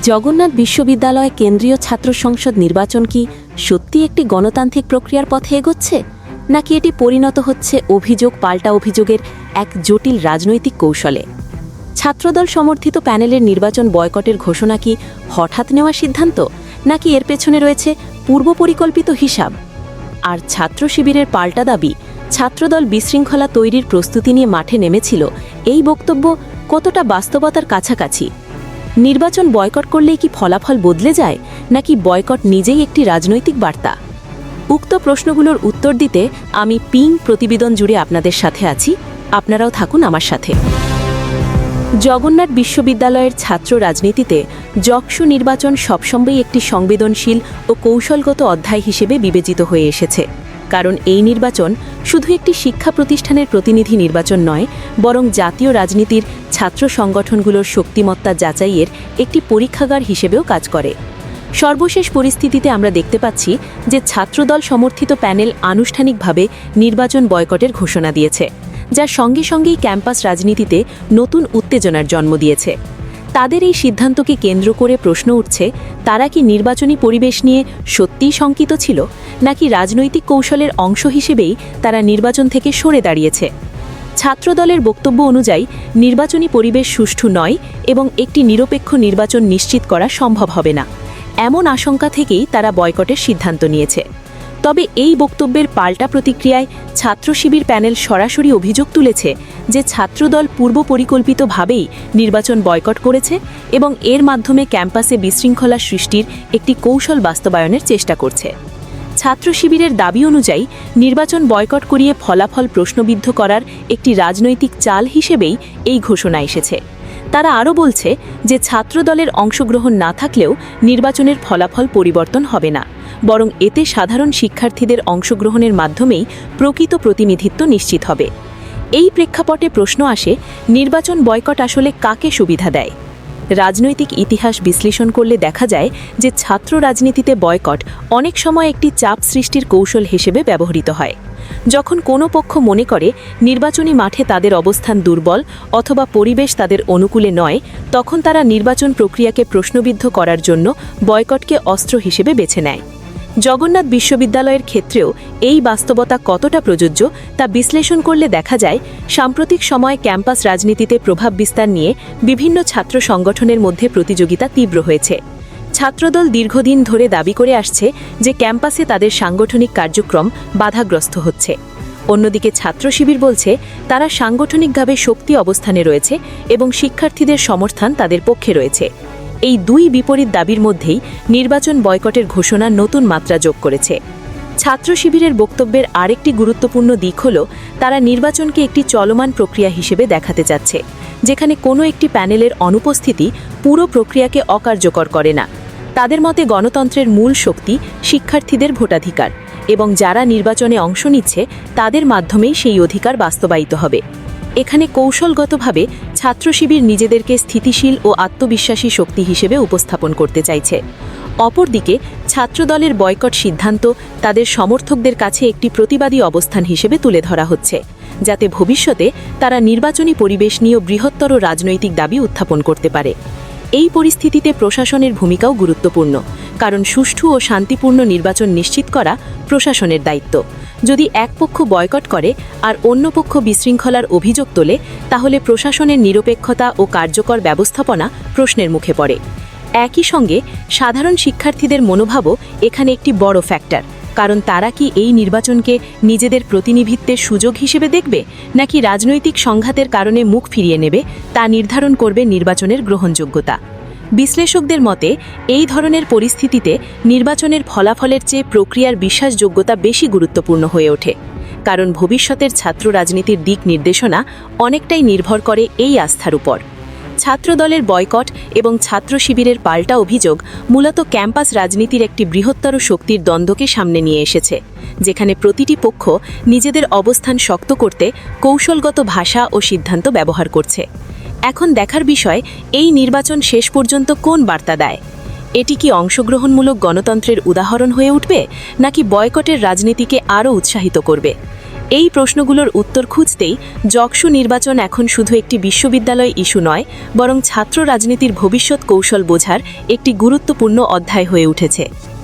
জগন্নাথ বিশ্ববিদ্যালয় কেন্দ্রীয় ছাত্র সংসদ নির্বাচন কি সত্যি একটি গণতান্ত্রিক প্রক্রিয়ার পথে এগোচ্ছে, নাকি এটি পরিণত হচ্ছে অভিযোগ পাল্টা অভিযোগের এক জটিল রাজনৈতিক কৌশলে? ছাত্রদল সমর্থিত প্যানেলের নির্বাচন বয়কটের ঘোষণা কি হঠাৎ নেওয়া সিদ্ধান্ত, নাকি এর পেছনে রয়েছে পূর্ব পরিকল্পিত হিসাব? আর ছাত্র শিবিরের পাল্টা দাবি, ছাত্রদল বিশৃঙ্খলা তৈরির প্রস্তুতি নিয়ে মাঠে নেমেছিল, এই বক্তব্য কতটা বাস্তবতার কাছাকাছি? নির্বাচন বয়কট করলেই কি ফলাফল বদলে যায়, নাকি বয়কট নিজেই একটি রাজনৈতিক বার্তা? উক্ত প্রশ্নগুলোর উত্তর দিতে আমি পিং প্রতিবেদন জুড়ে আপনাদের সাথে আছি, আপনারাও থাকুন আমার সাথে। জগন্নাথ বিশ্ববিদ্যালয়ের ছাত্র রাজনীতিতে জকসু নির্বাচন সবসময়ই একটি সংবেদনশীল ও কৌশলগত অধ্যায় হিসেবে বিবেচিত হয়ে এসেছে, কারণ এই নির্বাচন শুধু একটি শিক্ষা প্রতিষ্ঠানের প্রতিনিধি নির্বাচন নয়, বরং জাতীয় রাজনীতির ছাত্র সংগঠনগুলোর শক্তিমত্তা যাচাইয়ের একটি পরীক্ষাগার হিসেবেও কাজ করে। সর্বশেষ পরিস্থিতিতে আমরা দেখতে পাচ্ছি যে ছাত্রদল সমর্থিত প্যানেল আনুষ্ঠানিকভাবে নির্বাচন বয়কটের ঘোষণা দিয়েছে, যা সঙ্গে সঙ্গেই ক্যাম্পাস রাজনীতিতে নতুন উত্তেজনার জন্ম দিয়েছে। তাদের এই সিদ্ধান্তকে কেন্দ্র করে প্রশ্ন উঠছে, তারা কি নির্বাচনী পরিবেশ নিয়ে সত্যিই শঙ্কিত ছিল, নাকি রাজনৈতিক কৌশলের অংশ হিসেবেই তারা নির্বাচন থেকে সরে দাঁড়িয়েছে? ছাত্রদলের বক্তব্য অনুযায়ী নির্বাচনী পরিবেশ সুষ্ঠু নয় এবং একটি নিরপেক্ষ নির্বাচন নিশ্চিত করা সম্ভব হবে না, এমন আশঙ্কা থেকেই তারা বয়কটের সিদ্ধান্ত নিয়েছে। তবে এই বক্তব্যের পাল্টা প্রতিক্রিয়ায় ছাত্র শিবির প্যানেল সরাসরি অভিযোগ তুলেছে যে ছাত্রদল পূর্ব পরিকল্পিতভাবেই নির্বাচন বয়কট করেছে এবং এর মাধ্যমে ক্যাম্পাসে বিশৃঙ্খলা সৃষ্টির একটি কৌশল বাস্তবায়নের চেষ্টা করছে। ছাত্র শিবিরের দাবি অনুযায়ী নির্বাচন বয়কট করিয়ে ফলাফল প্রশ্নবিদ্ধ করার একটি রাজনৈতিক চাল হিসেবেই এই ঘোষণা এসেছে। তারা আরও বলছে যে ছাত্রদলের অংশগ্রহণ না থাকলেও নির্বাচনের ফলাফল পরিবর্তন হবে না, বরং এতে সাধারণ শিক্ষার্থীদের অংশগ্রহণের মাধ্যমেই প্রকৃত প্রতিনিধিত্ব নিশ্চিত হবে। এই প্রেক্ষাপটে প্রশ্ন আসে, নির্বাচন বয়কট আসলে কাকে সুবিধা দেয়? রাজনৈতিক ইতিহাস বিশ্লেষণ করলে দেখা যায় যে ছাত্র রাজনীতিতে বয়কট অনেক সময় একটি চাপ সৃষ্টির কৌশল হিসেবে ব্যবহৃত হয়। যখন কোনো পক্ষ মনে করে নির্বাচনী মাঠে তাদের অবস্থান দুর্বল অথবা পরিবেশ তাদের অনুকূলে নয়, তখন তারা নির্বাচন প্রক্রিয়াকে প্রশ্নবিদ্ধ করার জন্য বয়কটকে অস্ত্র হিসেবে বেছে নেয়। জগন্নাথ বিশ্ববিদ্যালয়ের ক্ষেত্রেও এই বাস্তবতা কতটা প্রযোজ্য তা বিশ্লেষণ করলে দেখা যায়, সাম্প্রতিক সময়ে ক্যাম্পাস রাজনীতিতে প্রভাব বিস্তার নিয়ে বিভিন্ন ছাত্র সংগঠনের মধ্যে প্রতিযোগিতা তীব্র হয়েছে। ছাত্রদল দীর্ঘদিন ধরে দাবি করে আসছে যে ক্যাম্পাসে তাদের সাংগঠনিক কার্যক্রম বাধাগ্রস্ত হচ্ছে। অন্যদিকে ছাত্র শিবির বলছে তারা সাংগঠনিকভাবে শক্তি অবস্থানে রয়েছে এবং শিক্ষার্থীদের সমর্থন তাদের পক্ষে রয়েছে। এই দুই বিপরীত দাবির মধ্যেই নির্বাচন বয়কটের ঘোষণা নতুন মাত্রা যোগ করেছে। ছাত্র শিবিরের বক্তব্যের আরেকটি গুরুত্বপূর্ণ দিক হল, তারা নির্বাচনকে একটি চলমান প্রক্রিয়া হিসেবে দেখাতে চাচ্ছে, যেখানে কোনো একটি প্যানেলের অনুপস্থিতি পুরো প্রক্রিয়াকে অকার্যকর করে না। তাদের মতে গণতন্ত্রের মূল শক্তি শিক্ষার্থীদের ভোটাধিকার, এবং যারা নির্বাচনে অংশ নিচ্ছে তাদের মাধ্যমেই সেই অধিকার বাস্তবায়িত হবে। এখানে কৌশলগতভাবে ছাত্র শিবির নিজেদেরকে স্থিতিশীল ও আত্মবিশ্বাসী শক্তি হিসেবে উপস্থাপন করতে চাইছে। অপরদিকে ছাত্রদলের বয়কট সিদ্ধান্ত তাদের সমর্থকদের কাছে একটি প্রতিবাদী অবস্থান হিসেবে তুলে ধরা হচ্ছে, যাতে ভবিষ্যতে তারা নির্বাচনী পরিবেশ নিয়ে বৃহত্তর রাজনৈতিক দাবি উত্থাপন করতে পারে। এই পরিস্থিতিতে প্রশাসনের ভূমিকাও গুরুত্বপূর্ণ, কারণ সুষ্ঠু ও শান্তিপূর্ণ নির্বাচন নিশ্চিত করা প্রশাসনের দায়িত্ব। যদি এক পক্ষ বয়কট করে আর অন্য পক্ষ বিশৃঙ্খলার অভিযোগ তোলে, তাহলে প্রশাসনের নিরপেক্ষতা ও কার্যকর ব্যবস্থাপনা প্রশ্নের মুখে পড়ে। একই সঙ্গে সাধারণ শিক্ষার্থীদের মনোভাবও এখানে একটি বড় ফ্যাক্টর, কারণ তারা কি এই নির্বাচনকে নিজেদের প্রতিনিধিত্বের সুযোগ হিসেবে দেখবে, নাকি রাজনৈতিক সংঘাতের কারণে মুখ ফিরিয়ে নেবে, তা নির্ধারণ করবে নির্বাচনের গ্রহণযোগ্যতা। বিশ্লেষকদের মতে এই ধরনের পরিস্থিতিতে নির্বাচনের ফলাফলের চেয়ে প্রক্রিয়ার বিশ্বাসযোগ্যতা বেশি গুরুত্বপূর্ণ হয়ে ওঠে, কারণ ভবিষ্যতের ছাত্র রাজনীতির দিক নির্দেশনা অনেকটাই নির্ভর করে এই আস্থার উপর। ছাত্রদলের বয়কট এবং ছাত্র শিবিরের পাল্টা অভিযোগ মূলত ক্যাম্পাস রাজনীতির একটি বৃহত্তর শক্তির দ্বন্দ্বকে সামনে নিয়ে এসেছে, যেখানে প্রতিটি পক্ষ নিজেদের অবস্থান শক্ত করতে কৌশলগত ভাষা ও সিদ্ধান্ত ব্যবহার করছে। এখন দেখার বিষয়, এই নির্বাচন শেষ পর্যন্ত কোন বার্তা দেয়। এটি কি অংশগ্রহণমূলক গণতন্ত্রের উদাহরণ হয়ে উঠবে, নাকি বয়কটের রাজনীতিকে আরও উৎসাহিত করবে? এই প্রশ্নগুলোর উত্তর খুঁজতেই জকসু নির্বাচন এখন শুধু একটি বিশ্ববিদ্যালয় ইস্যু নয়, বরং ছাত্র রাজনীতির ভবিষ্যৎ কৌশল বোঝার একটি গুরুত্বপূর্ণ অধ্যায় হয়ে উঠেছে।